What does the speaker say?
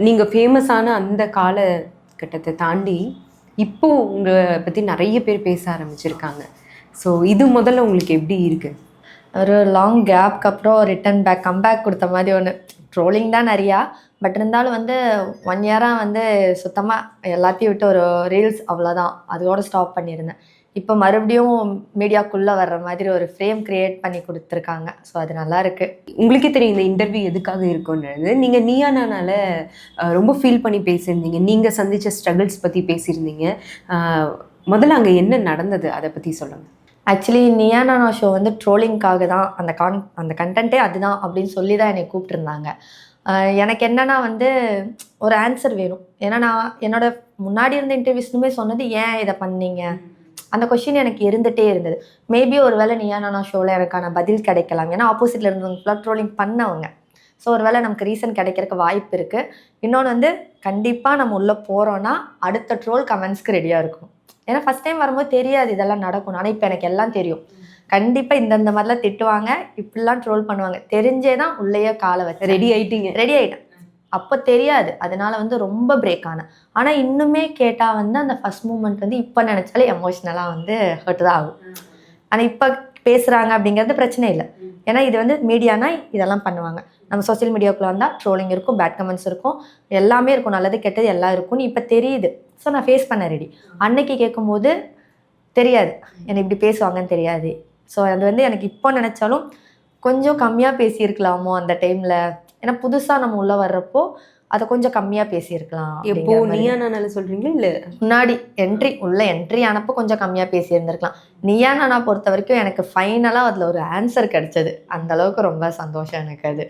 நீங்கள் ஃபேமஸான அந்த காலகட்டத்தை தாண்டி இப்போ உங்களை பற்றி நிறைய பேர் பேச ஆரம்பிச்சிருக்காங்க. ஸோ இது முதல்ல உங்களுக்கு எப்படி இருக்குது? ஒரு லாங் கேப்க்கு அப்புறம் ரிட்டன் பேக் கம்பேக் கொடுத்த மாதிரி ஒன்று. ட்ரோலிங் தான் நிறையா, பட் இருந்தாலும் வந்து 1 இயராக வந்து சுத்தமாக எல்லாத்தையும் விட்டு ஒரு ரீல்ஸ் அவ்வளோதான், அதோட ஸ்டாப் பண்ணியிருந்தேன். இப்போ மறுபடியும் மீடியாக்குள்ளே வர்ற மாதிரி ஒரு ஃப்ரேம் க்ரியேட் பண்ணி கொடுத்துருக்காங்க. ஸோ அது நல்லா இருக்குது. உங்களுக்கே தெரியும் இந்த இன்டர்வியூ எதுக்காக இருக்குன்றது. நீங்கள் நீயா நானால ரொம்ப ஃபீல் பண்ணி பேசியிருந்தீங்க, நீங்கள் சந்தித்த ஸ்ட்ரகிள்ஸ் பற்றி பேசியிருந்தீங்க. முதல்ல அங்கே என்ன நடந்தது அதை பற்றி சொல்லுங்கள். ஆக்சுவலி நீயா நானா ஷோ வந்து ட்ரோலிங்காக தான், அந்த கண்டென்ட்டே அதுதான் அப்படின்னு சொல்லி தான் என்னை கூப்பிட்டுருந்தாங்க. எனக்கு என்னென்னா வந்து ஒரு ஆன்சர் வேணும். ஏன்னா நான் என்னோட முன்னாடி இருந்த இன்டர்வியூஸ்லுமே சொன்னது ஏன் இதை பண்ணீங்க, அந்த கொஷின் எனக்கு இருந்துகிட்டே இருந்தது. மேபி ஒரு வேளை நீயா நானா ஷோவில் எனக்கான பதில் கிடைக்கலாம். ஏன்னா ஆப்போசிட்டில் இருந்தவங்க ஃபுல்லாக ட்ரோலிங் பண்ணவங்க. ஸோ ஒரு வேளை நமக்கு ரீசன் கிடைக்கிறதுக்கு வாய்ப்பு இருக்குது. இன்னொன்று வந்து கண்டிப்பாக நம்ம உள்ளே போகிறோன்னா அடுத்த ட்ரோல் கமெண்ட்ஸ்க்கு ரெடியாக இருக்கும். ஏன்னா ஃபஸ்ட் டைம் வரும்போது தெரியாது இதெல்லாம் நடக்கும். ஆனால் இப்போ எனக்கு எல்லாம் தெரியும். கண்டிப்பாக இந்த மாதிரிலாம் திட்டுவாங்க, இப்படிலாம் ட்ரோல் பண்ணுவாங்க. தெரிஞ்சே தான் உள்ளேயே காலை வச்சு ரெடி ஆகிட்டேன். அப்போ தெரியாது, அதனால வந்து ரொம்ப பிரேக் ஆனேன். ஆனால் இன்னுமே கேட்டால் வந்து அந்த ஃபஸ்ட் மூமெண்ட் வந்து இப்போ நினச்சாலே எமோஷ்னலாக வந்து ஹர்ட் தான் ஆகும். ஆனால் இப்போ பேசுகிறாங்க அப்படிங்கிறது பிரச்சனை இல்லை. ஏன்னா இது வந்து மீடியானா இதெல்லாம் பண்ணுவாங்க. நம்ம சோசியல் மீடியாவுக்குள்ள வந்தால் ட்ரோலிங் இருக்கும், பேட் கமெண்ட்ஸ் இருக்கும், எல்லாமே இருக்கும், நல்லது கெட்டது எல்லாம் இருக்கும்னு இப்போ தெரியுது. ஸோ நான் ஃபேஸ் பண்ண ரெடி. அன்னைக்கு கேட்கும்போது தெரியாது, என்னை இப்படி பேசுவாங்கன்னு தெரியாது. ஸோ அது வந்து எனக்கு இப்போ நினச்சாலும் கொஞ்சம் கம்மியாக பேசியிருக்கலாமோ அந்த டைமில். ஏன்னா புதுசாக நம்ம உள்ளே வர்றப்போ அதை கொஞ்சம் கம்மியாக பேசியிருக்கலாம். எப்போ நீயா நானால சொல்கிறீங்களா இல்லை முன்னாடி என்ட்ரி ஆனப்போ கொஞ்சம் கம்மியாக பேசியிருந்திருக்கலாம். நீயா நானா பொறுத்த வரைக்கும் எனக்கு ஃபைனலாக அதில் ஒரு ஆன்சர் கிடச்சது. அந்தளவுக்கு ரொம்ப சந்தோஷம் எனக்கு அது.